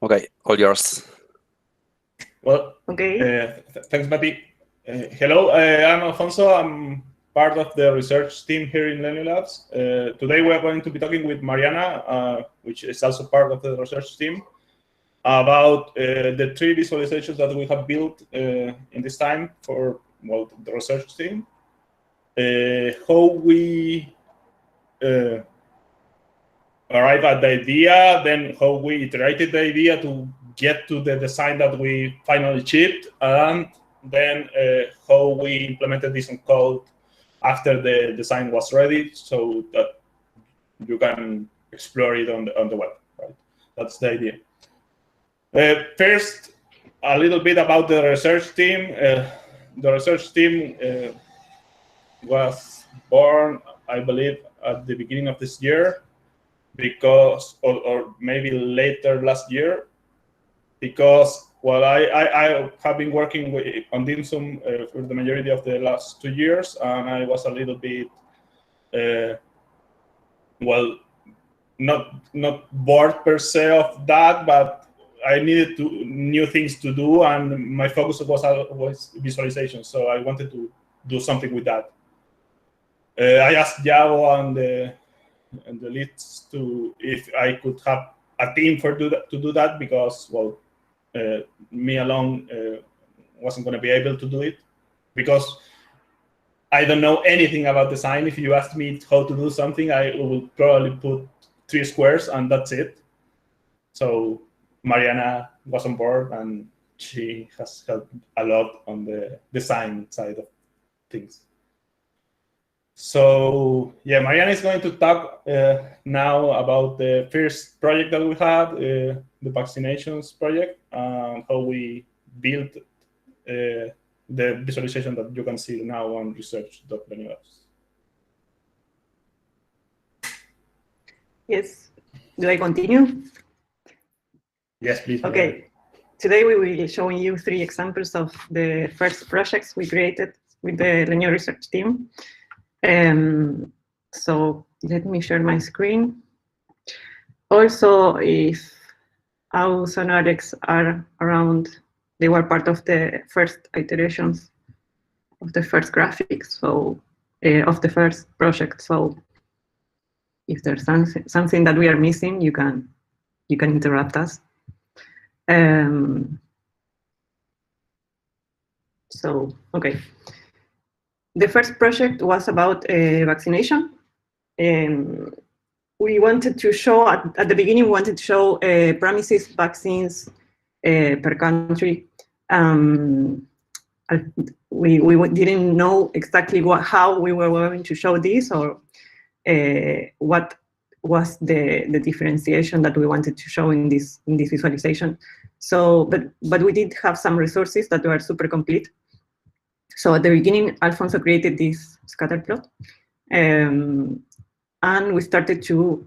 Okay, all yours. Well, Okay. thanks, Mati. Hello, I'm Alfonso. I'm part of the research team here in Lenio Labs. Today we are going to be talking with Mariana, which is also part of the research team, about the three visualizations that we have built in this time for the research team. How we arrived at the idea, then how we iterated the idea to get to the design that we finally shipped, and then how we implemented this on code after the design was ready, so that you can explore it on the web. Right? That's the idea. First, a little bit about the research team. The research team was born, I believe, at the beginning of this year, because, or maybe later last year, because I have been working on dim sum for the majority of the last 2 years, and I was a little bit not bored per se of that, but I needed new things to do, and my focus was visualization, so I wanted to do something with that. I asked Yago and the leads to if I could have a team to do that, because me alone wasn't going to be able to do it, because I don't know anything about design. If you asked me how to do something, I would probably put 3 squares and that's it. So Mariana was on board, and she has helped a lot on the design side of things. So yeah, Mariana is going to talk now about the first project that we had, the vaccinations project, and how we built the visualization that you can see now on research.lenio.labs. Yes. Do I continue? Yes, please. Okay. Today we will be showing you 3 examples of the first projects we created with the Lenio research team. So let me share my screen. Also, if Aus and Alex are around, they were part of the first iterations of the first graphics, so of the first project. So if there's something that we are missing, you can interrupt us. So okay. The first project was about vaccination. We wanted to show, at the beginning, we wanted to show promises vaccines per country. We didn't know exactly how we were going to show this, or what was the differentiation that we wanted to show in this visualization. So, but we did have some resources that were super complete. So at the beginning, Alfonso created this scatter plot, and we started to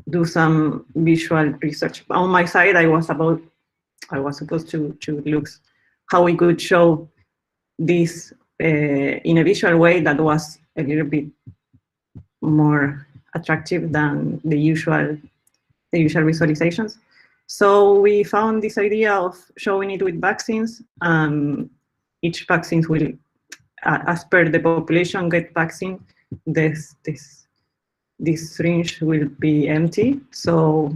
do some visual research. On my side, I was supposed to look how we could show this in a visual way that was a little bit more attractive than the usual visualizations. So we found this idea of showing it with vaccines. Each vaccine will, as per the population get vaccine, this syringe will be empty. So,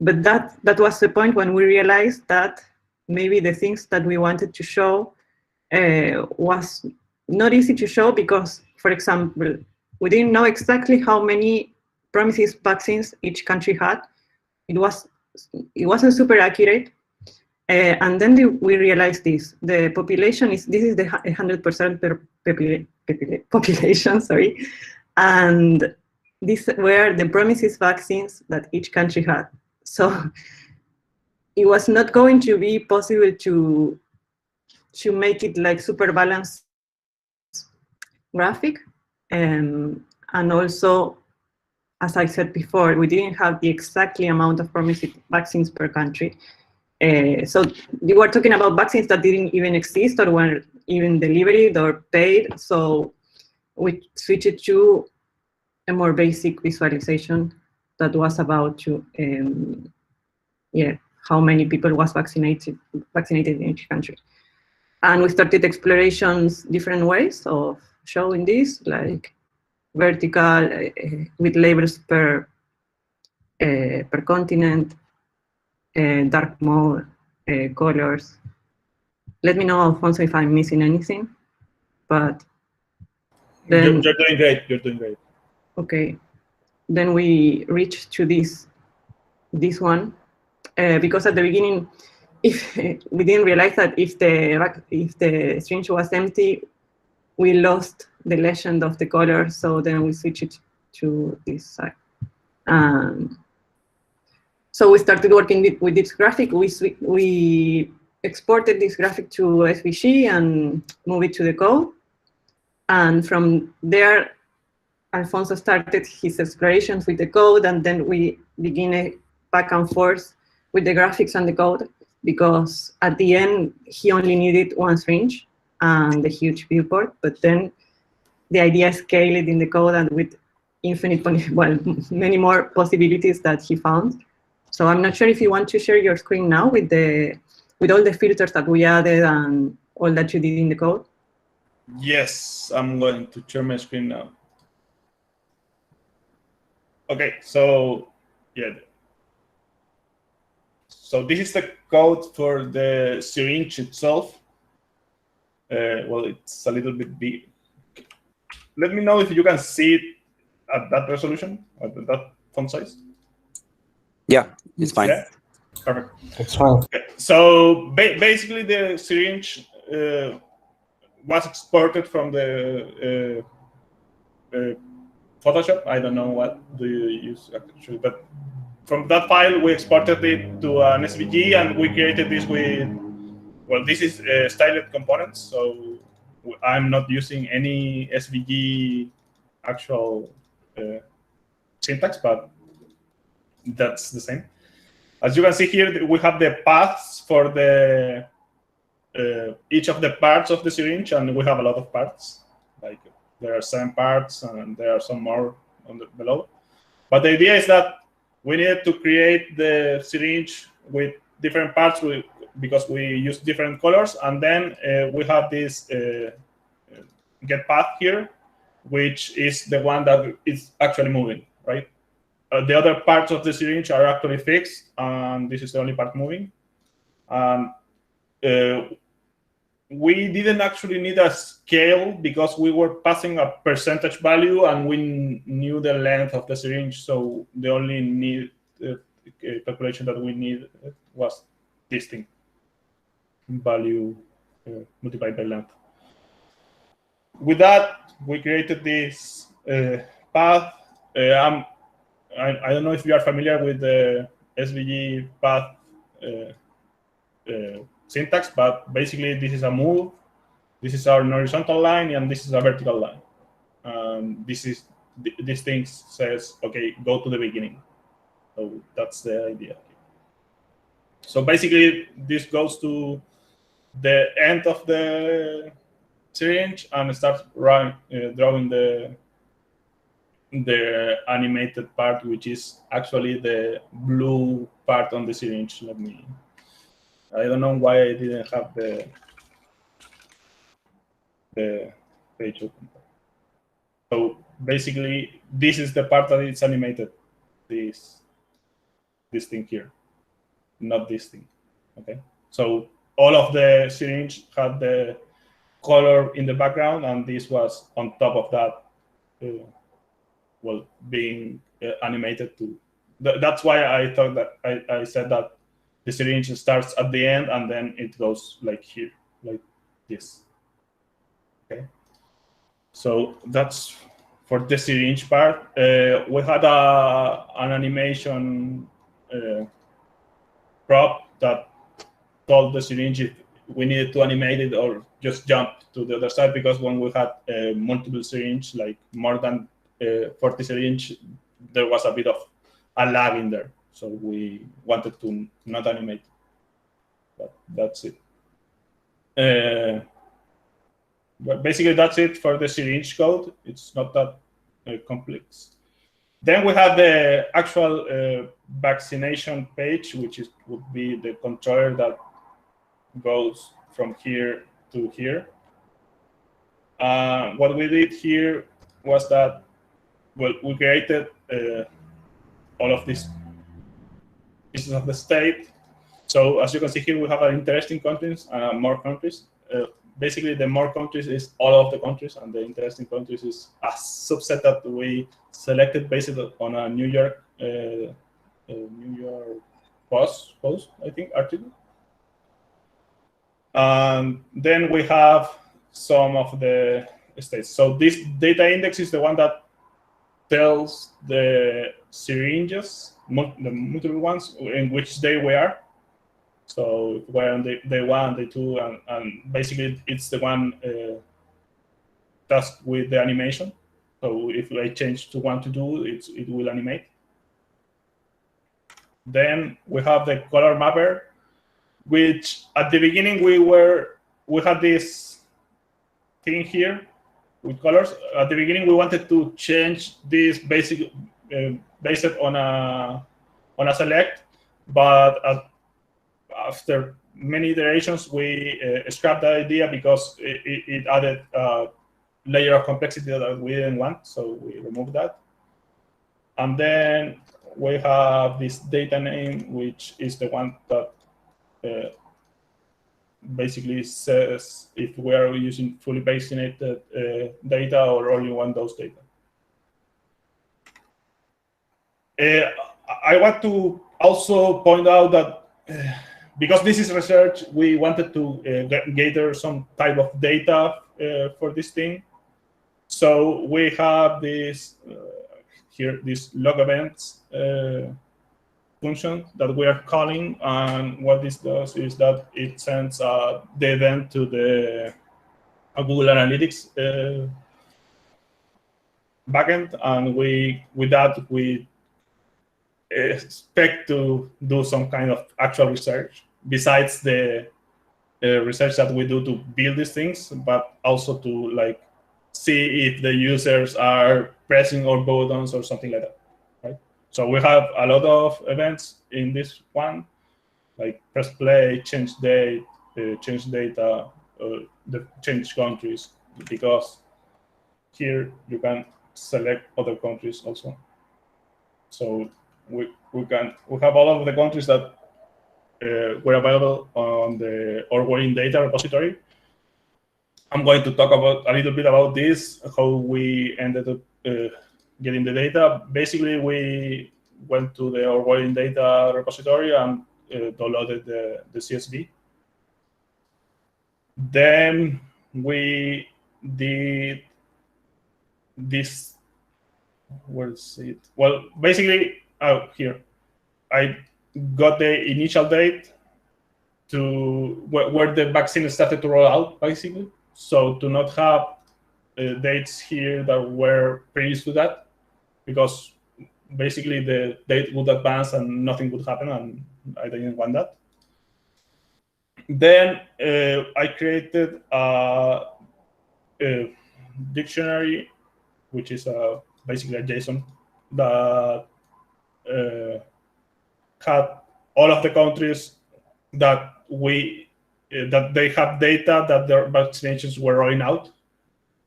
but that was the point when we realized that maybe the things that we wanted to show was not easy to show, because, for example, we didn't know exactly how many promises vaccines each country had. It wasn't super accurate. And then we realized this. The population this is the 100% population, sorry. And these were the promises vaccines that each country had. So it was not going to be possible to make it like super balanced graphic. And also, as I said before, we didn't have the exactly amount of promised vaccines per country. So you were talking about vaccines that didn't even exist or weren't even delivered or paid. So we switched to a more basic visualization that was about to how many people was vaccinated in each country. And we started explorations, different ways of showing this, like vertical with labels per continent, dark mode, colors. Let me know, Alfonso, if I'm missing anything. But then you're doing great. You're doing great. Okay, then we reached to this one because at the beginning, if we didn't realize that if the syringe was empty, we lost the legend of the color. So then we switched it to this side. So we started working with this graphic. We exported this graphic to SVG and moved it to the code. And from there, Alfonso started his explorations with the code, and then we begin a back and forth with the graphics and the code, because at the end, he only needed one syringe and the huge viewport, but then the idea scaled in the code and with infinite, well, many more possibilities that he found. So I'm not sure if you want to share your screen now with all the filters that we added and all that you did in the code. Yes, I'm going to share my screen now. Okay, so yeah. So this is the code for the syringe itself. Well, it's a little bit big. Let me know if you can see it at that resolution, at that font size. Yeah, it's fine. Yeah? Perfect. It's fine. Okay. So basically, the syringe was exported from the Photoshop. I don't know what do you use actually, but from that file we exported it to an SVG, and we created this with, well, this is styled components, so I'm not using any SVG actual syntax, but that's the same. As you can see here, we have the paths for the each of the parts of the syringe, and we have a lot of parts. Like there are 7 parts, and there are some more on the below. But the idea is that we needed to create the syringe with different parts because we use different colors, and then we have this get path here, which is the one that is actually moving, right? The other parts of the syringe are actually fixed, and this is the only part moving. And we didn't actually need a scale because we were passing a percentage value, and we knew the length of the syringe. So the only calculation that we need was this thing, value multiplied by length. With that, we created this path. I don't know if you are familiar with the SVG path syntax, but basically this is a move, this is our horizontal line, and this is a vertical line. This thing says, okay, go to the beginning. So that's the idea. So basically, this goes to the end of the syringe and starts drawing the animated part, which is actually the blue part on the syringe. I don't know why I didn't have the page open. So basically, this is the part that it's animated. This thing here, not this thing. Okay. So all of the syringe had the color in the background, and this was on top of that. Well, being animated too. That's why I thought that I said that the syringe starts at the end and then it goes like here, like this. Okay. So that's for the syringe part. We had an animation prop that told the syringe if we needed to animate it or just jump to the other side, because when we had multiple syringe, like more than 40 syringe, there was a bit of a lag in there. So we wanted to not animate, but that's it. But basically, that's it for the syringe code. It's not that complex. Then we have the actual vaccination page, which would be the controller that goes from here to here. What we did here was that, well, we created all of these pieces of the state. So as you can see here, we have interesting countries, more countries. Basically, the more countries is all of the countries, and the interesting countries is a subset that we selected based on a New York Post, I think, article. And then we have some of the states. So this data index is the one that tells the syringes, the multiple ones, in which day we are. So we're on day 1, day 2, and basically it's the one tasked with the animation. So if I change to 1 to 2, it will animate. Then we have the color mapper, which at the beginning we had this thing here with colors. At the beginning we wanted to change this based on a select, but after many iterations, we scrapped that idea because it added a layer of complexity that we didn't want, so we removed that. And then we have this data name, which is the one that basically says if we are using fully vaccinated data or only one dose data. I want to also point out that because this is research, we wanted to gather some type of data for this thing. So we have this here, this log events function that we are calling, and what this does is that it sends the event to the Google Analytics backend, and with that we expect to do some kind of actual research besides the research that we do to build these things, but also to like see if the users are pressing our buttons or something like that, right? So we have a lot of events in this one, like press play, change date, change data, change countries, because here you can select other countries also. So we have all of the countries that were available on the OrWare data repository. I'm going to talk a little bit about this, how we ended up getting the data. Basically, we went to the OrWare data repository and downloaded the CSV. Then we did this. Where is it? Well, basically, here, I got the initial date to where the vaccine started to roll out, basically. So to not have dates here that were previous to that, because basically the date would advance and nothing would happen, and I didn't want that. Then I created a dictionary, which is basically a JSON that had all of the countries that they have data that their vaccinations were rolling out.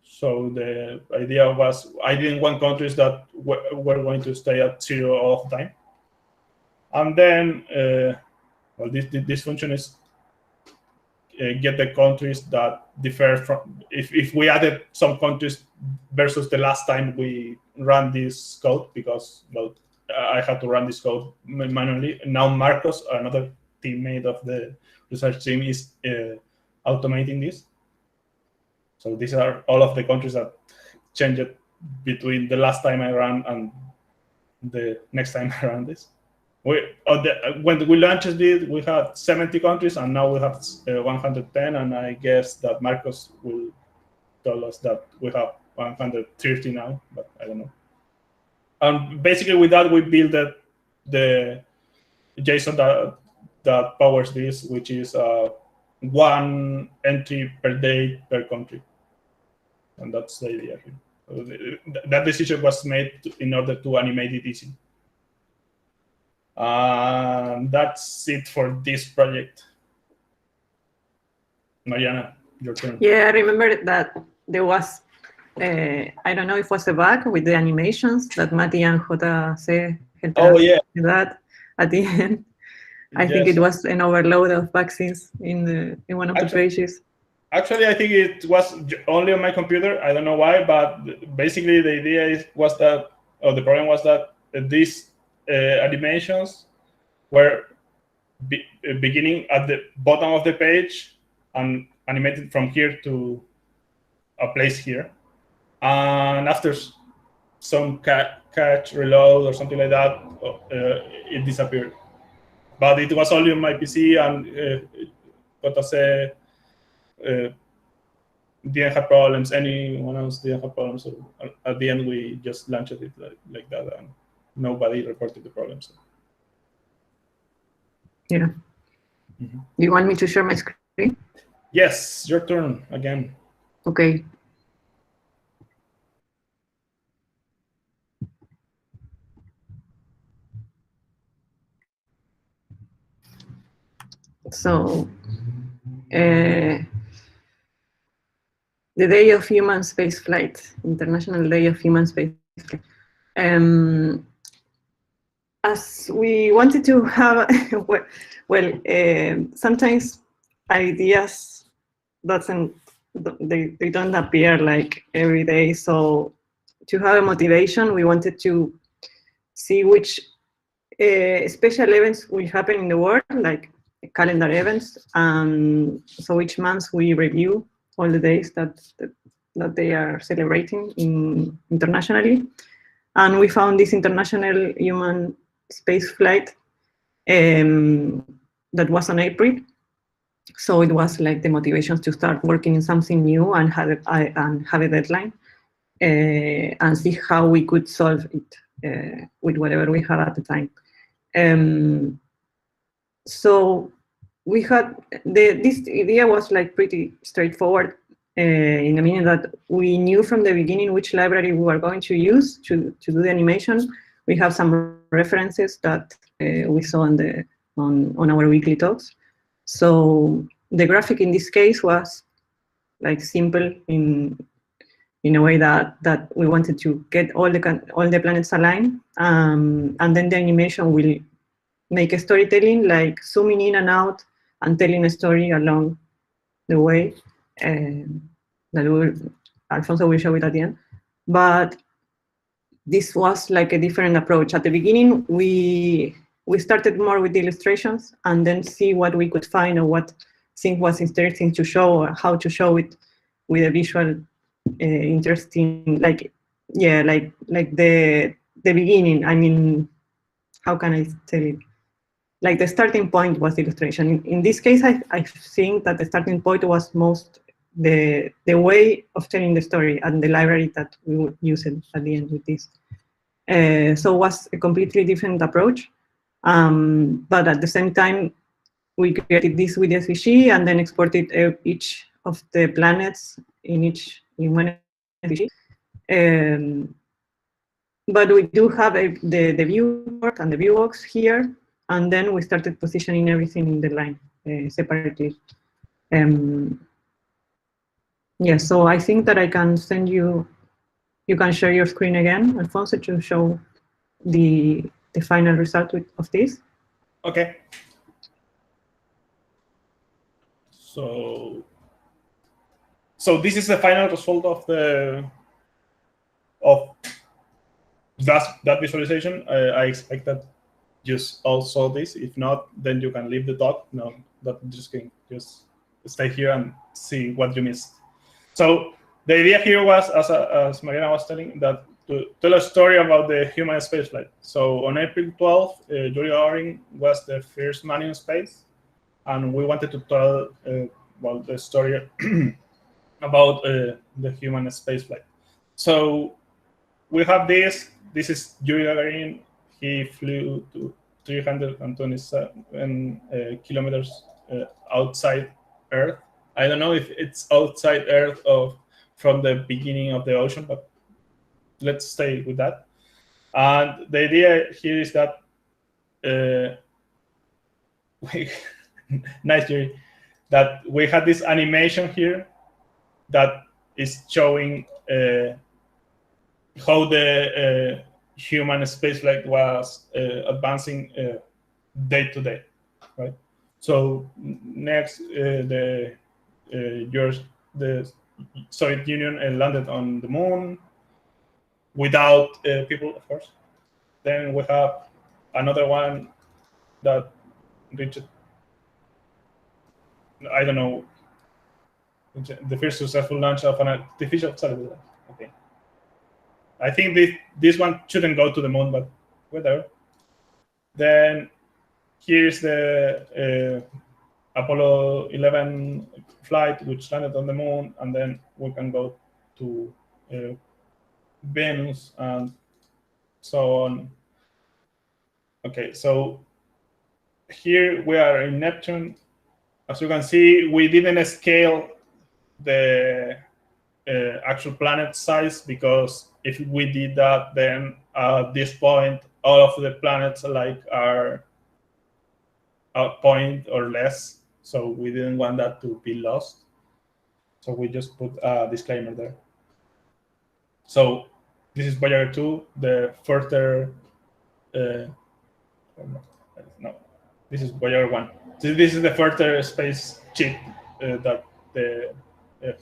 So the idea was I didn't want countries that were going to stay at 0 all the time. And then, well, this function is get the countries that differ from, if we added some countries versus the last time we ran this code, because, well, I had to run this code manually. Now Marcos, another teammate of the research team, is automating this. So these are all of the countries that changed between the last time I ran and the next time I ran this. When we launched it, we had 70 countries, and now we have 110, and I guess that Marcos will tell us that we have 130 now, but I don't know. And basically with that, we built the JSON that powers this, which is 1 entry per day per country. And that's the idea here. That decision was made in order to animate it easy. That's it for this project. Mariana, your turn. Yeah, I remember that there was, I don't know if it was a bug with the animations that Mati and JC had that at the end. I think it was an overload of vaccines in one of the pages. Actually, I think it was only on my computer. I don't know why, but basically the idea was that, or the problem was that these animations were beginning at the bottom of the page and animated from here to a place here. And after some catch, reload, or something like that, it disappeared. But it was only on my PC, and JC didn't have problems. Anyone else didn't have problems. So at the end, we just launched it like that, and nobody reported the problems. Yeah. Mm-hmm. Do you want me to share my screen? Yes, your turn again. Okay. So, the Day of Human Spaceflight, International Day of Human Spaceflight. As we wanted to have, sometimes ideas they don't appear like every day. So to have a motivation, we wanted to see which special events will happen in the world, like calendar events. So each month we review all the days that they are celebrating internationally. And we found this International Human Spaceflight that was on April. So it was like the motivation to start working in something new and have a deadline and see how we could solve it with whatever we had at the time. So we had this idea was like pretty straightforward in the meaning that we knew from the beginning which library we were going to use to do the animation. We have some references that we saw on our weekly talks. So the graphic in this case was like simple in a way that we wanted to get all the planets aligned, and then the animation will make a storytelling, like zooming in and out and telling a story along the way. Alfonso will show it at the end. But this was like a different approach. At the beginning, we started more with the illustrations and then see what we could find or what thing was interesting to show or how to show it with a visual interesting, like the beginning. I mean, how can I tell it? Like the starting point was illustration. In this case, I think that the starting point was most the way of telling the story and the library that we would use it at the end with this. So it was a completely different approach. But at the same time, we created this with SVG and then exported each of the planets in one SVG. But we do have the viewport and the viewbox here, and then we started positioning everything in the line separately. Yeah, so I think that I can send you can share your screen again, Alfonso, to show the final result of this. Okay. So this is the final result of that visualization. I expect that you all saw this. If not, then you can leave the talk. No, that just can just stay here and see what you missed. So the idea here was, as Mariana was telling, that to tell a story about the human spaceflight. So on April 12th, Yuri Gagarin was the first man in space, and we wanted to tell the story about the human spaceflight. So we have this. This is Yuri Gagarin. He flew to 327 kilometers outside Earth. I don't know if it's outside Earth or from the beginning of the ocean, but let's stay with that. And the idea here is that nice, Jerry, that we had this animation here that is showing how the human spaceflight was advancing day to day, right? So next, the Soviet Union landed on the moon without people, of course. Then we have another one that reached, I don't know, the first successful launch of an artificial satellite. Okay. I think this one shouldn't go to the moon, but whatever. Then here's the Apollo 11 flight, which landed on the moon, and then we can go to Venus and so on. Okay, so here we are in Neptune. As you can see, we didn't scale the actual planet size, because if we did that, then at this point, all of the planets are a point or less. So we didn't want that to be lost. So we just put a disclaimer there. So this is Voyager 2, the further. No, this is Voyager 1. So this is the further space ship that the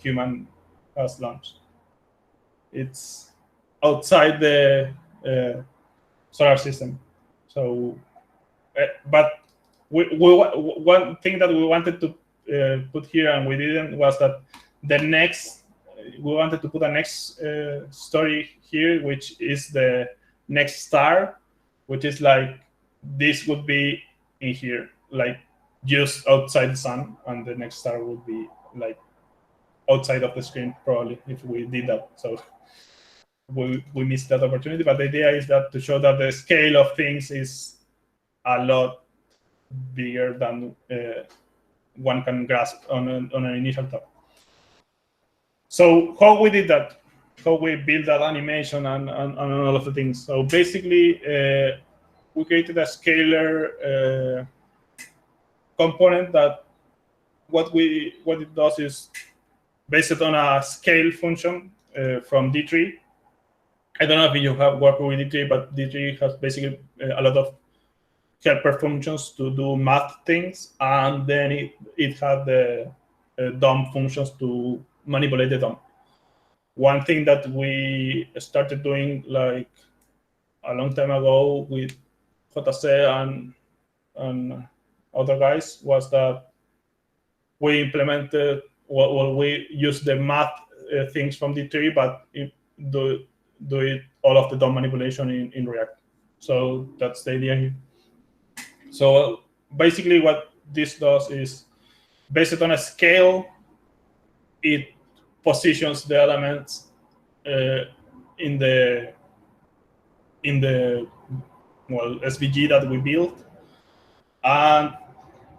human has launched. It's outside the solar system. So, but one thing that we wanted to put here and we didn't was that we wanted to put a next story here, which is the next star, which is like this would be in here, like just outside the sun, and the next star would be like outside of the screen, probably, if we did that. So we missed that opportunity. But the idea is that to show that the scale of things is a lot bigger than one can grasp on an initial thought. So how we did that, how we built that animation and all of the things. So basically, we created a scalar component that what it does is based on a scale function from D3. I don't know if you have worked with D3, but D3 has basically a lot of helper functions to do math things, and then it had the DOM functions to manipulate the DOM. One thing that we started doing like a long time ago with JC and other guys was that we implemented, we used the math things from D3, but do it all of the DOM manipulation in React. So that's the idea here. So basically what this does is, based on a scale, it positions the elements in the SVG that we built. And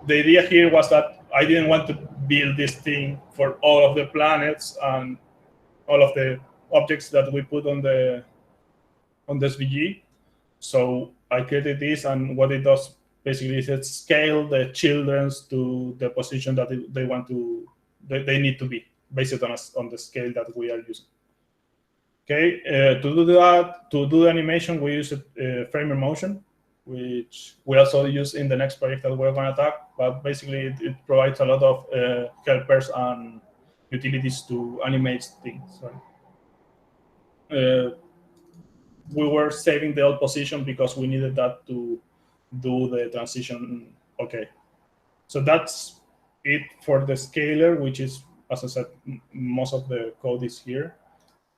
the idea here was that I didn't want to build this thing for all of the planets and all of the objects that we put on the SVG. So I created this, and what it does basically is it scale the children's to the position that they need to be, based on the scale that we are using. Okay, to do that, to do the animation, we use Framer Motion, which we also use in the next project that we're going to talk. But basically, it provides a lot of helpers and utilities to animate things. We were saving the old position because we needed that to do the transition. Okay, so that's it for the scalar, which is, as I said, most of the code is here.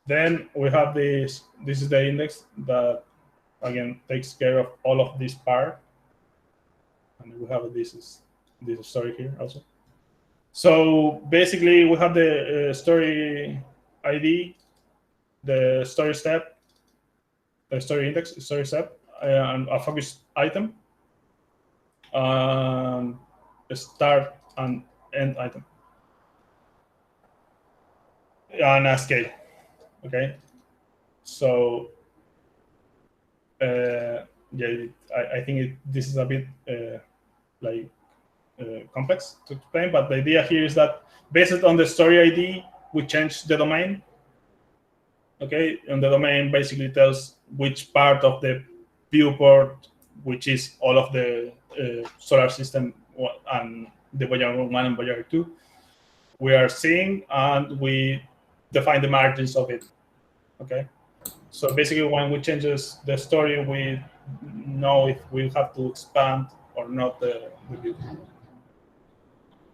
Then we have this. This is the index that again takes care of all of this part, and we have this story here also. So basically, we have the story ID, the story step, the story index, story step, and a focus item, a start and end item, and a scale. Okay, So yeah, I think this is a bit complex to explain, but the idea here is that based on the story ID, we change the domain. Okay, and the domain basically tells which part of the viewport, which is all of the solar system and the Voyager 1 and Voyager 2, we are seeing, and we define the margins of it. Okay, so basically when we change the story, we know if we have to expand or not the view.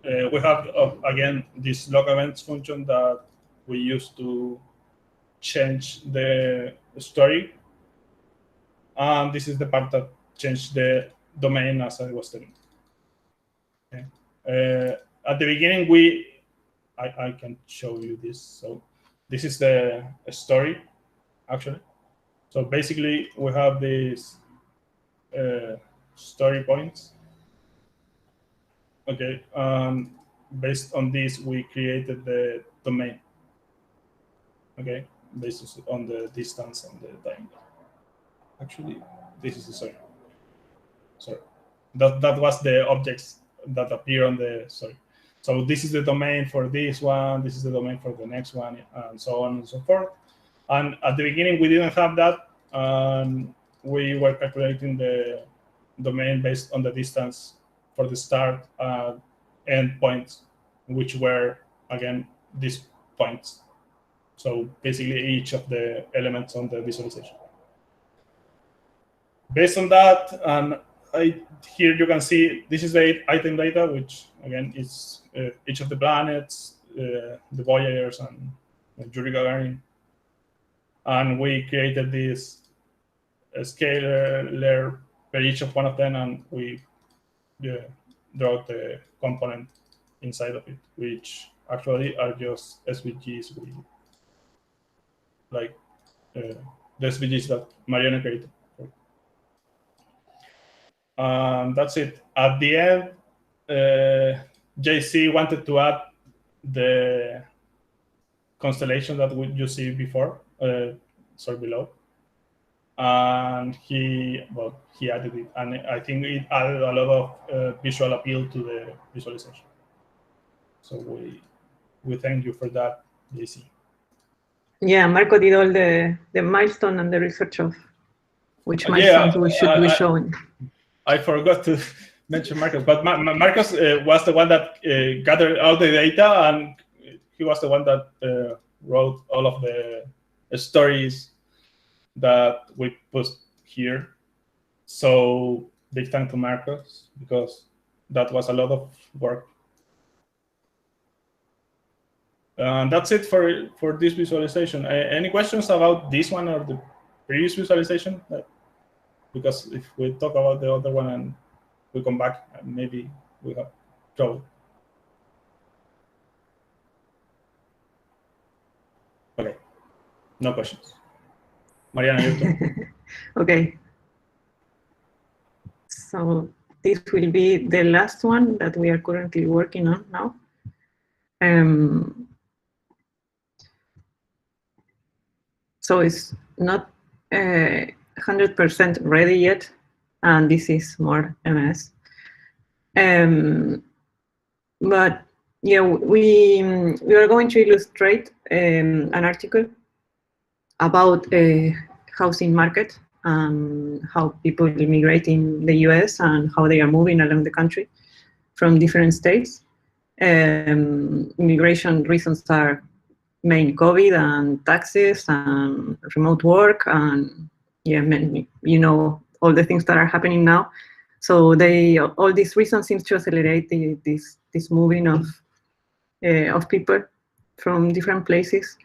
We have, again, this log events function that we use to change the story. And this is the part that changed the domain, as I was telling. Okay. At the beginning, I can show you this. So this is the story, actually. So basically, we have these story points. Okay, based on this, we created the domain. Okay, based on the distance and the time. Actually, this is the sorry. That was the objects that appear on the sorry. So this is the domain for this one. This is the domain for the next one, and so on and so forth. And at the beginning, we didn't have that. We were calculating the domain based on the distance for the start end points, which were, again, these points. So basically each of the elements on the visualization. Based on that, and here you can see this is the item data, which again is each of the planets, the Voyagers, and Yuri Gagarin. And we created this scalar for each of one of them, and we draw the component inside of it, which actually are just SVGs like the SVGs that Mariana created. That's it. At the end, JC wanted to add the constellation that you see before, below. And he added it, and I think it added a lot of visual appeal to the visualization. So we thank you for that, JC. Yeah, Marco did all the milestone and the research of which milestones we should be showing. I forgot to mention Marcos, but Marcos was the one that gathered all the data, and he was the one that wrote all of the stories that we put here. So big thanks to Marcos, because that was a lot of work. And that's it for this visualization. Any questions about this one or the previous visualization? Because if we talk about the other one and we come back, maybe we have trouble. Okay, no questions. Mariana, your turn. Okay. So this will be the last one that we are currently working on now. So it's not 100% ready yet, and this is more MS. But yeah, we are going to illustrate an article about a housing market and how people immigrate in the US and how they are moving along the country from different states. Immigration reasons are main COVID and taxes and remote work and yeah, you know, all the things that are happening now. So all these reasons seem to accelerate this moving of people from different places.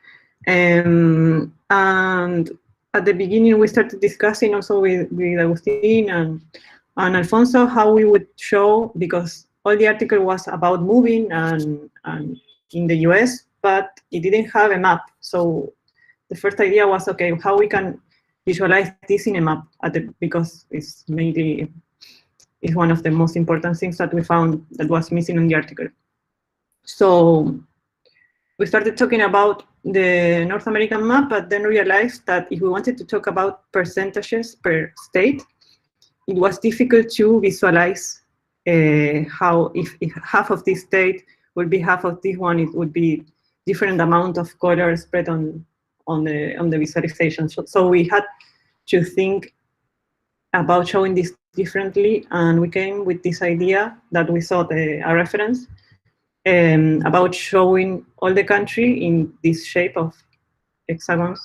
And at the beginning, we started discussing also with Agustin and Alfonso how we would show, because all the article was about moving and in the US, but it didn't have a map. So the first idea was, okay, how we can visualize this in a map because it's one of the most important things that we found that was missing in the article. So we started talking about the North American map, but then realized that if we wanted to talk about percentages per state, it was difficult to visualize how if half of this state would be half of this one, it would be different amount of color spread on the visualization. So we had to think about showing this differently, and we came with this idea that we saw a reference about showing all the country in this shape of hexagons.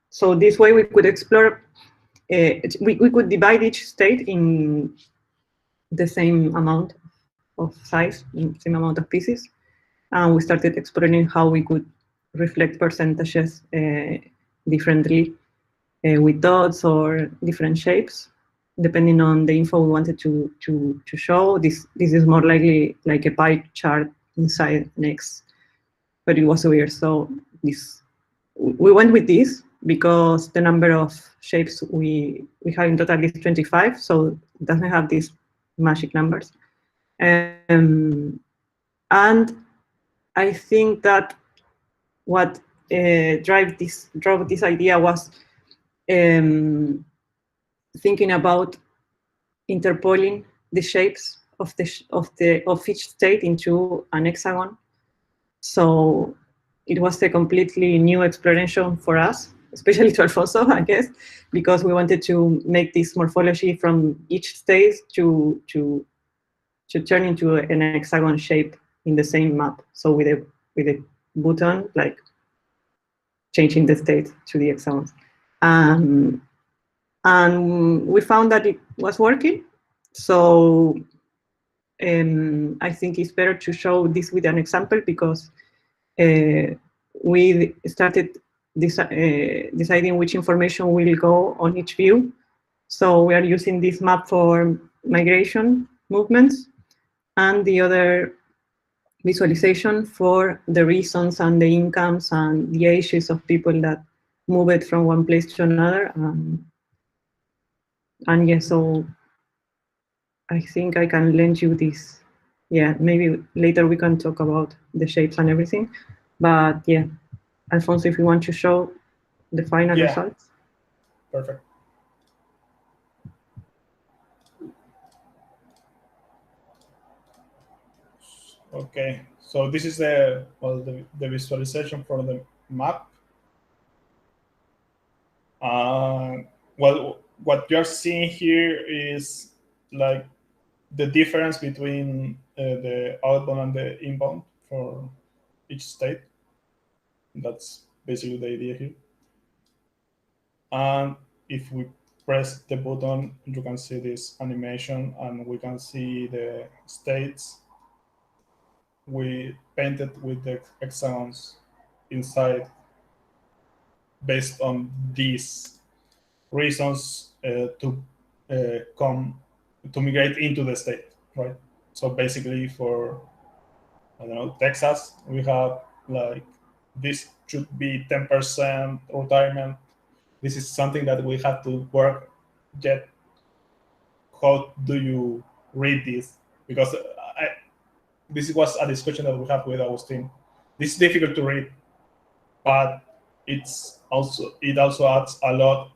So this way we could explore, we could divide each state in the same amount of size, same amount of pieces. And we started exploring how we could reflect percentages differently with dots or different shapes, depending on the info we wanted to show. This is more likely like a pie chart inside Next, but it was weird. So we went with this because the number of shapes we have in total is 25, so it doesn't have these magic numbers. And I think that what drove this idea was thinking about interpoling the shapes of each state into an hexagon. So it was a completely new exploration for us, especially to Alfonso, I guess, because we wanted to make this morphology from each state to turn into an hexagon shape in the same map. So with a button, like changing the state to the hexagons. And we found that it was working. So I think it's better to show this with an example, because we started deciding which information will go on each view. So we are using this map for migration movements, and the other visualization for the reasons and the incomes and the ages of people that move it from one place to another. And yeah, so I think I can lend you this. Yeah, maybe later we can talk about the shapes and everything. But yeah, Alfonso, if you want to show the final results. Perfect. Okay, so this is the visualization for the map. Well, what you're seeing here is like the difference between the outbound and the inbound for each state. That's basically the idea here. And if we press the button, you can see this animation, and we can see the states we painted with the hexagons inside based on these reasons to migrate into the state, right? So basically for, I don't know, Texas, we have like, this should be 10% retirement. This is something that we have to work yet. How do you read this? Because this was a discussion that we have with Agustin. This is difficult to read, but it also adds a lot.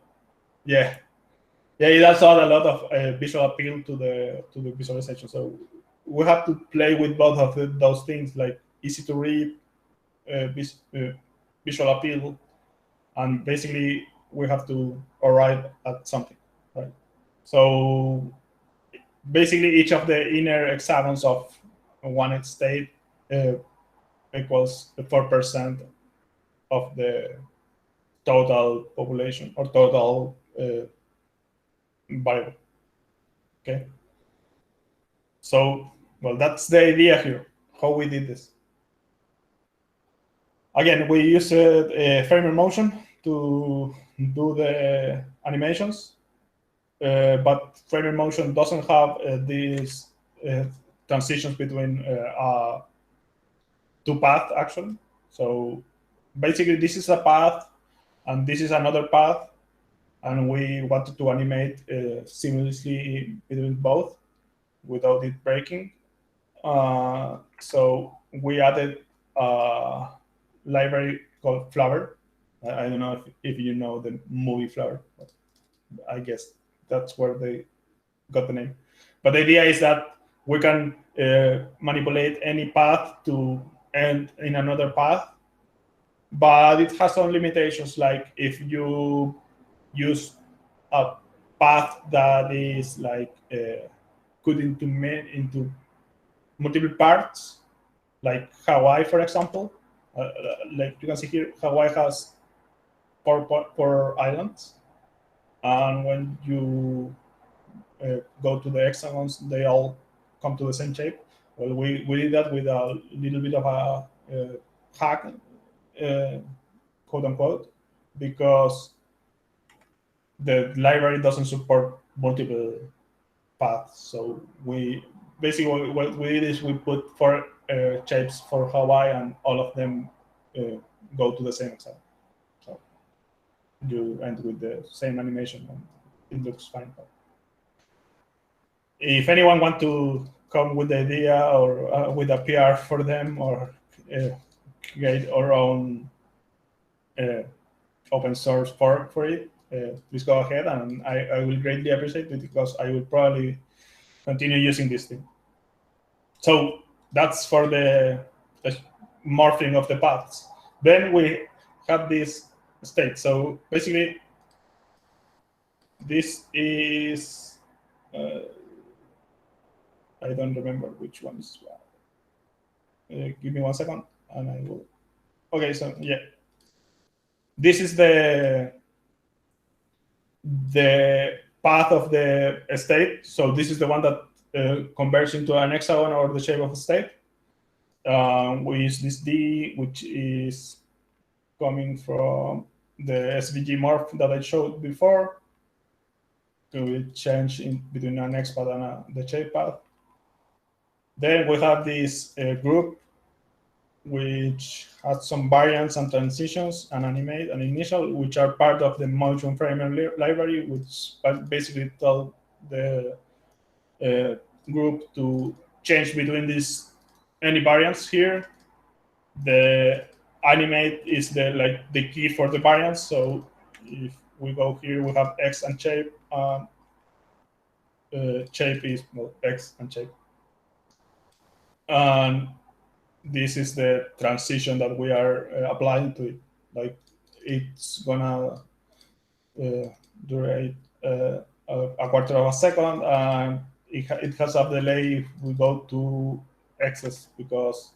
It also adds a lot of visual appeal to the visualization. So we have to play with both of those things, like easy to read, visual appeal, and basically we have to arrive at something, right? So basically each of the inner hexagons of one state equals 4% of the total population or total variable. Okay. So, well, that's the idea here, how we did this. Again, we used Framer Motion to do the animations, but Framer Motion doesn't have these transitions between two paths, actually. So basically, this is a path, and this is another path, and we wanted to animate seamlessly between both without it breaking. So we added a library called Flower. I don't know if you know the movie Flower, but I guess that's where they got the name. But the idea is that we can manipulate any path to end in another path, but it has some limitations. Like if you use a path that is like cut into multiple parts, like Hawaii, for example. Like you can see here, Hawaii has four islands, and when you go to the hexagons, they all come to the same shape. Well, we did that with a little bit of a hack, quote unquote, because the library doesn't support multiple paths. So we basically what we did is we put four shapes for Hawaii, and all of them go to the same example. So you end with the same animation, and it looks fine. If anyone wants to come with the idea or with a PR for them, or create our own open source fork for it, please go ahead, and I will greatly appreciate it, because I will probably continue using this thing. So that's for the morphing of the paths. Then we have this state. So basically, this is I don't remember which ones. Give me 1 second, and I will. Okay, so yeah, this is the path of the state. So this is the one that converts into an hexagon or the shape of a state. We use this D, which is coming from the SVG morph that I showed before, to change in between an X path and the shape path. Then we have this group, which has some variants and transitions and animate and initial, which are part of the motion framer library, which basically tell the group to change between these any variants here. The animate is the key for the variants. So if we go here, we have X and shape. Shape is X and shape. And this is the transition that we are applying to it. Like it's gonna durate a quarter of a second, and it has a delay if we go to X's, because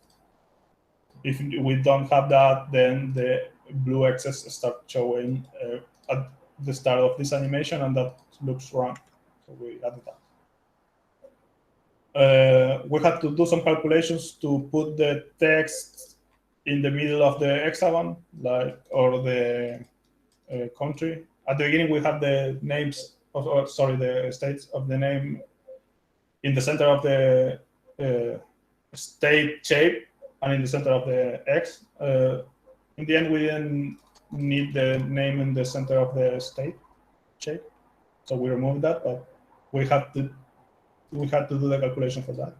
if we don't have that, then the blue X's start showing at the start of this animation, and that looks wrong. So we added that. We had to do some calculations to put the text in the middle of the hexagon, or the country. At the beginning, we have the names the states of the name in the center of the state shape and in the center of the X. In the end, we didn't need the name in the center of the state shape, so we removed that, but we had to do the calculation for that.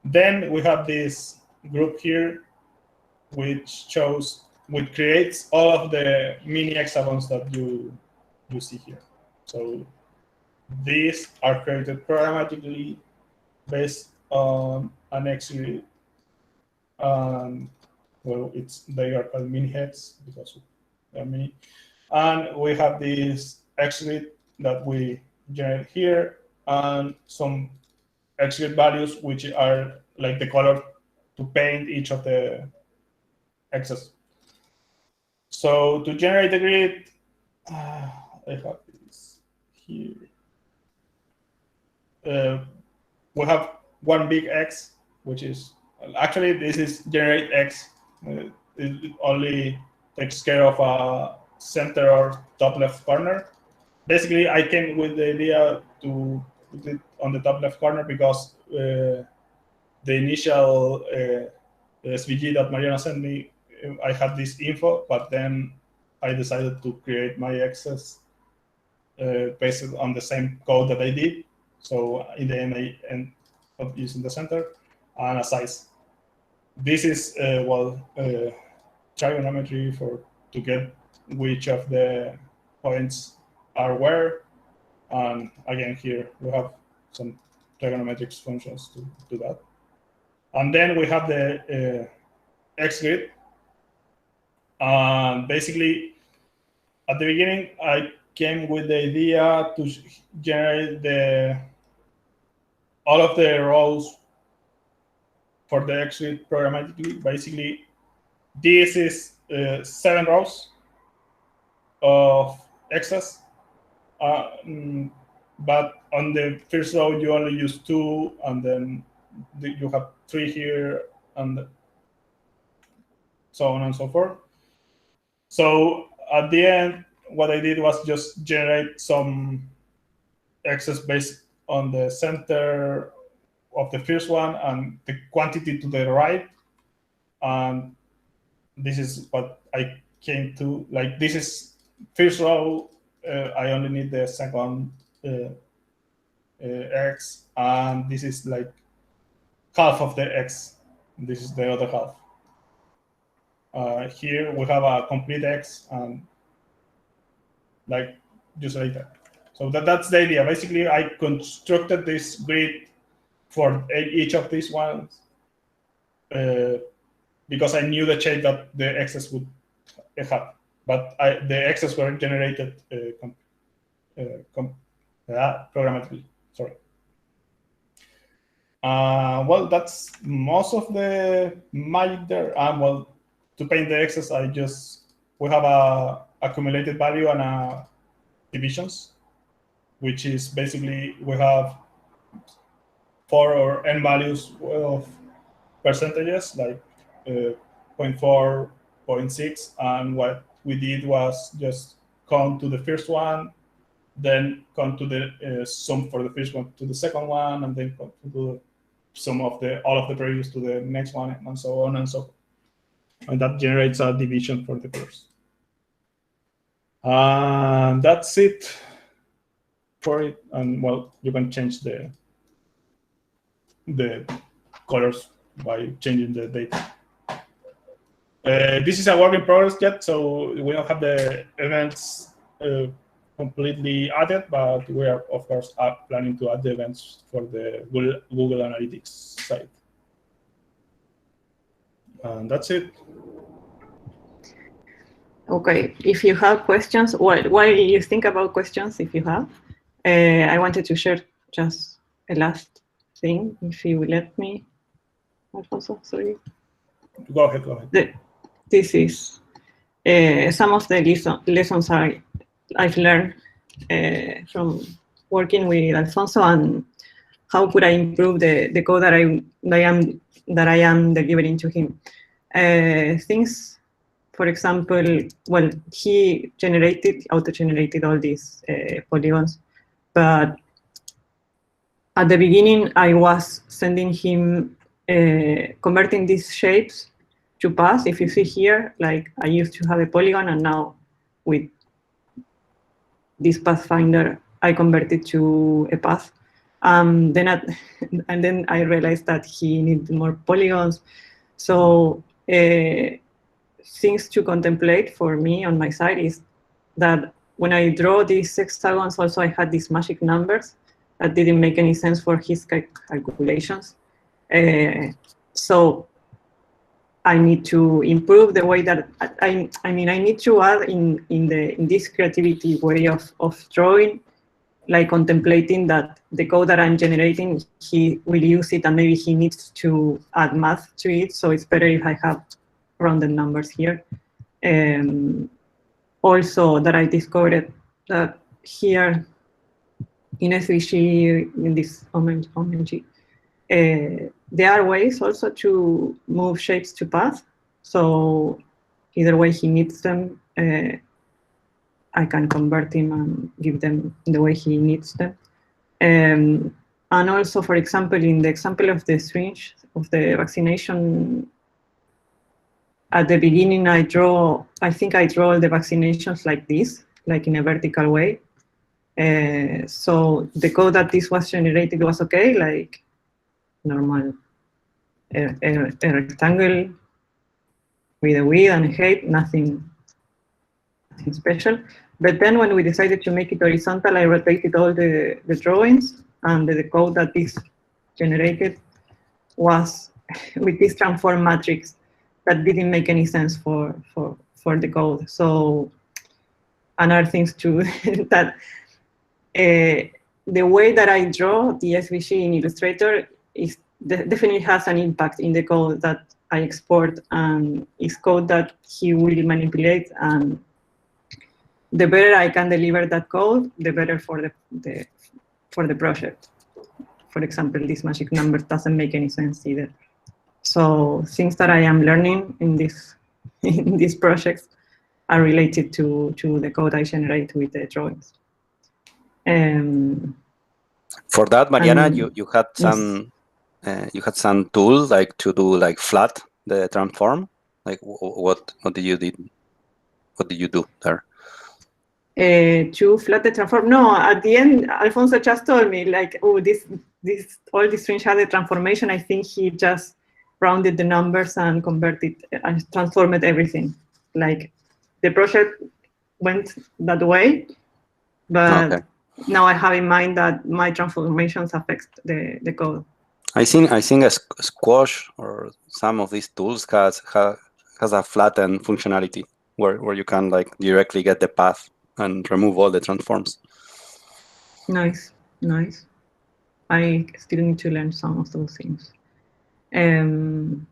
Then we have this group here, which creates all of the mini hexagons that you see here. So these are created programmatically based on an XGrid. Well, they are called mini heads because they are mini. And we have this XGrid that we generate here, and some XGrid values, which are like the color to paint each of the X's. So to generate the grid, I have this here. We have one big X, which is actually this is generate X. It only takes care of a center or top left corner. Basically, I came with the idea to put it on the top left corner because the initial SVG that Mariana sent me, I had this info, but then I decided to create my X's based on the same code that I did. So in the end, I end up using the center and a size. this is trigonometry to get which of the points are where. And again, here we have some trigonometric functions to do that. And then we have the XGrid. And basically, at the beginning, I came with the idea to generate all of the rows for the XGrid programmatically. Basically, this is 7 rows of X's. But on the first row, you only use 2, and then you have 3 here, and so on and so forth. So at the end, what I did was just generate some X's based on the center of the first one and the quantity to the right. And this is what I came to. Like, this is first row. I only need the second X, and this is like half of the X. This is the other half. Here we have a complete X, and like just like that. So that's the idea. Basically, I constructed this grid for each of these ones because I knew the shape that the X's would have. But the X's were generated programmatically. Sorry. Well, that's most of the magic there. Well, to paint the X's, we have a accumulated value and divisions, which is basically we have 4 or n values of percentages, like 0.4, 0.6, and what we did was just count to the first one, then count to the sum for the first one to the second one, and then count to the sum of all of the previous to the next one, and so on and so forth. And that generates a division for the first. And that's it for it. And well, you can change the colors by changing the data. This is a work in progress yet, so we don't have the events completely added, but we are, of course, planning to add the events for the Google Analytics site. And that's it. Okay, if you have questions, while you think about questions, if you have, I wanted to share just a last thing, if you will let me. Alfonso, sorry. Go ahead. This is some of the lessons I've learned from working with Alfonso, and how could I improve the code that I am delivering to him. Things, for example, well, he auto-generated all these polygons, but at the beginning I was sending him converting these shapes to paths. If you see here, like I used to have a polygon, and now with this Pathfinder, I converted to a path. And then I realized that he needed more polygons. So things to contemplate for me on my side is that when I draw these hexagons, also I had these magic numbers that didn't make any sense for his calculations. So I need to improve the way that I need to add in this creativity way of drawing, like contemplating that the code that I'm generating, he will use it, and maybe he needs to add math to it. So it's better if I have rounded numbers here. Also, that I discovered that here in SVG, in this OMG, there are ways also to move shapes to paths. So either way he needs them, I can convert him and give them the way he needs them. And also, for example, in the example of the syringe, of the vaccination, at the beginning I think I draw the vaccinations like this, like in a vertical way. So the code that this was generated was okay, like normal a rectangle with a width and a height, nothing special. But then when we decided to make it horizontal, I rotated all the drawings, and the code that is generated was with this transform matrix that didn't make any sense for the code. So another thing too, that the way that I draw the SVG in Illustrator is definitely has an impact in the code that I export, and is code that he will manipulate. And the better I can deliver that code, the better for the project. For example, this magic number doesn't make any sense either. So things that I am learning in these projects are related to the code I generate with the drawings. For that, Mariana, you had some tools like to do like flat the transform. Like what did you do there? To flat the transform? No, at the end, Alfonso just told me like, oh, all this string had a transformation. I think he just rounded the numbers and converted and transformed everything. Like the project went that way, but okay. Now I have in mind that my transformations affect the code. I think a Squash or some of these tools has a flattened functionality where you can like directly get the path and remove all the transforms. Nice. I still need to learn some of those things. And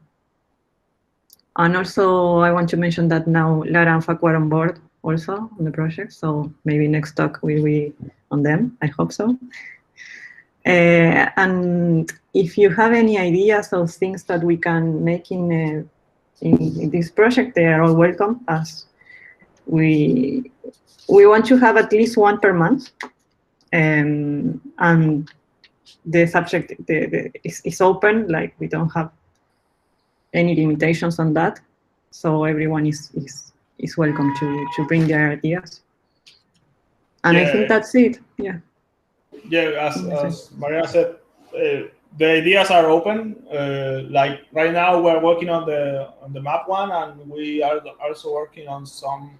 also, I want to mention that now Lara and Facu are on board also on the project, so maybe next talk will be on them. I hope so. And if you have any ideas of things that we can make in this project, they are all welcome, as we want to have at least one per month. And the subject is open, like we don't have any limitations on that. So everyone is welcome to bring their ideas. And I think that's it. Yeah. Yeah, as Maria said, the ideas are open. Like right now, we're working on the map one, and we are also working on some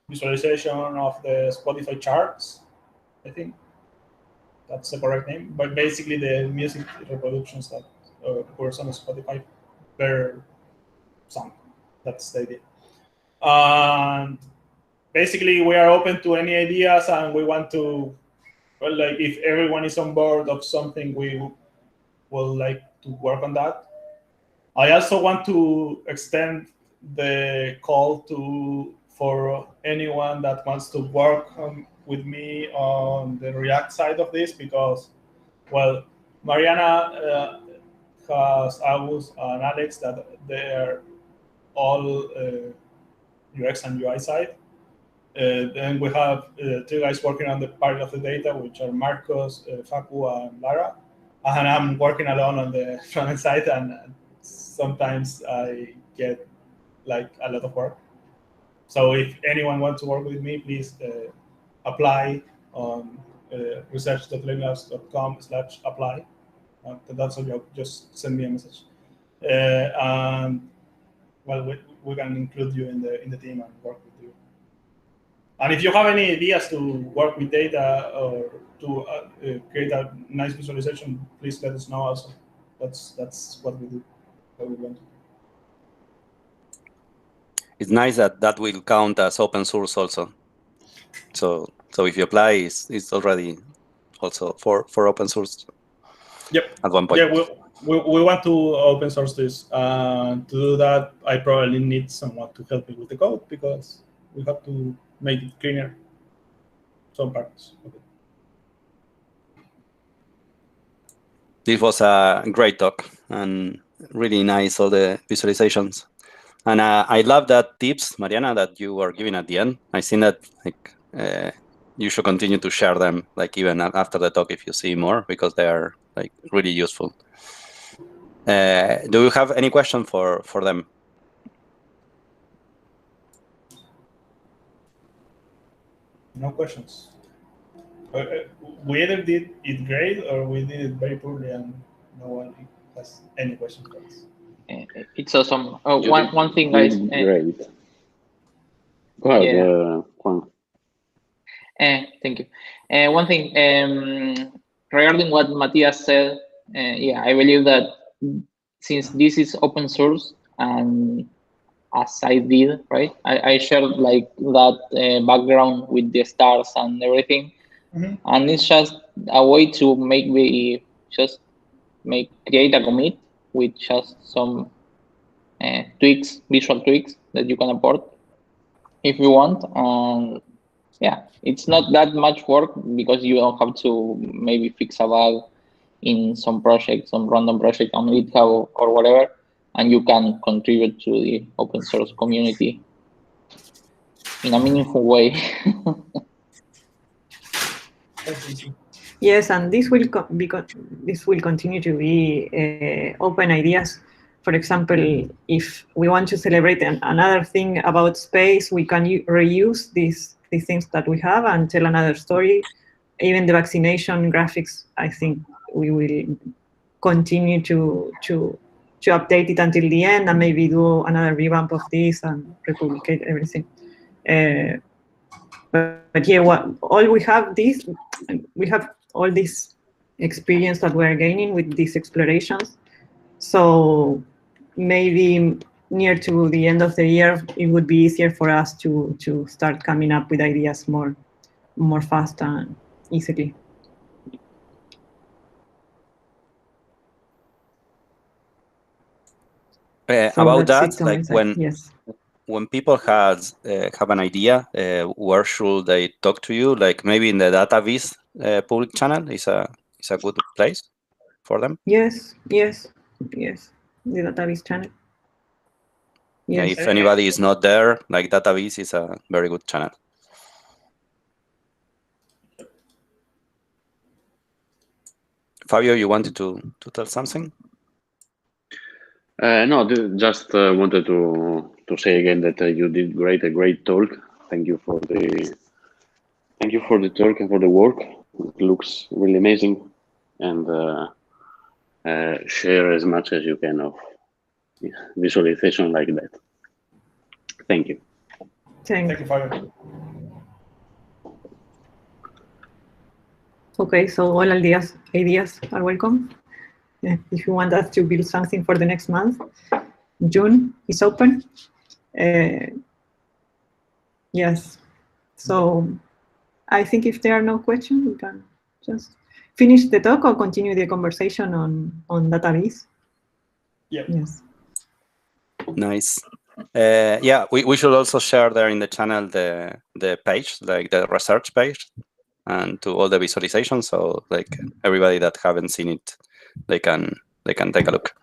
visualization of the Spotify charts. I think that's the correct name, but basically the music reproductions that occurs on Spotify per song. That's the idea. And basically, we are open to any ideas, and we want to. Well, like if everyone is on board of something, we will like to work on that. I also want to extend the call for anyone that wants to work with me on the React side of this, because, well, Mariana has Agus and Alex that they are all UX and UI side. Then we have two guys working on the part of the data, which are Marcos, Facu, and Lara. And I'm working alone on the front-end side, and sometimes I get like a lot of work. So if anyone wants to work with me, please apply on research.learninglabs.com/apply. That's all. Just send me a message, and well, we can include you in the team and work with you. And if you have any ideas to work with data or to create a nice visualization, please let us know also. That's what we do, what we want to do. It's nice that will count as open source also. So if you apply, it's already also for open source. Yep. At one point. Yeah, we want to open source this. To do that, I probably need someone to help me with the code, because we have to make it cleaner. Some parts. Okay. This was a great talk and really nice, all the visualizations. And I love that tips, Mariana, that you were giving at the end. I think that like you should continue to share them, like even after the talk, if you see more, because they are like really useful. Do you have any question for them? No questions. We either did it great or we did it very poorly, and no one has any question for us. It's awesome. One thing, guys. Great. Go ahead, Yeah. Juan. Thank you. One thing regarding what Matthias said, yeah, I believe that since this is open source, and as I did, right, I shared like that background with the stars and everything, and it's just a way to create a commit with just some tweaks, visual tweaks that you can import if you want. And yeah, it's not that much work because you don't have to maybe fix a bug in some project, some random project on GitHub or whatever, and you can contribute to the open source community in a meaningful way. Yes, and this will continue to be open ideas. For example, if we want to celebrate another thing about space, we can reuse these things that we have and tell another story. Even the vaccination graphics, I think we will continue to update it until the end and maybe do another revamp of this and republicate everything. But yeah, all we have all this experience that we're gaining with these explorations. So maybe near to the end of the year, it would be easier for us to start coming up with ideas more fast and easily. About that, like yes. When people have an idea, where should they talk to you? Like maybe in the DataVis public channel is a good place for them. Yes, the DataVis channel. Yes. Yeah, if anybody is not there, like DataVis is a very good channel. Fabio, you wanted to tell something? No, just wanted to say again that you did a great talk. Thank you for the talk and for the work. It looks really amazing, and share as much as you can of visualization like that. Thank you. Thank you, Fabio. Okay, so all ideas are welcome. If you want us to build something for the next month, June is open. Yes, so I think if there are no questions, we can just finish the talk or continue the conversation on DataVis. Yeah. Yes. Nice. Yeah, we should also share there in the channel the page, like the research page, and to all the visualizations. So like everybody that haven't seen it, they can take a look.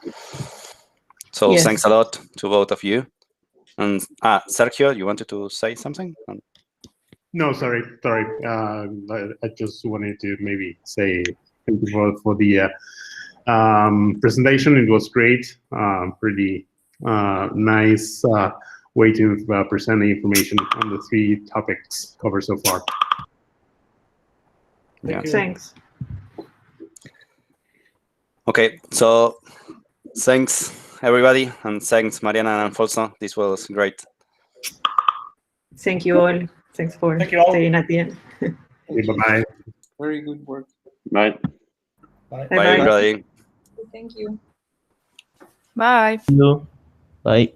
So yes. Thanks a lot to both of you. And Sergio, you wanted to say something? No, sorry. I just wanted to maybe say thank you for the presentation. It was great. Pretty nice way to present the information on the 3 topics covered so far. Yeah. Thanks. Okay, so thanks everybody, and thanks Mariana and Alfonso. This was great. Thank you all. Thanks for staying at the end. Bye-bye. Very good work. Bye. Bye everybody. Thank you. Bye. Bye.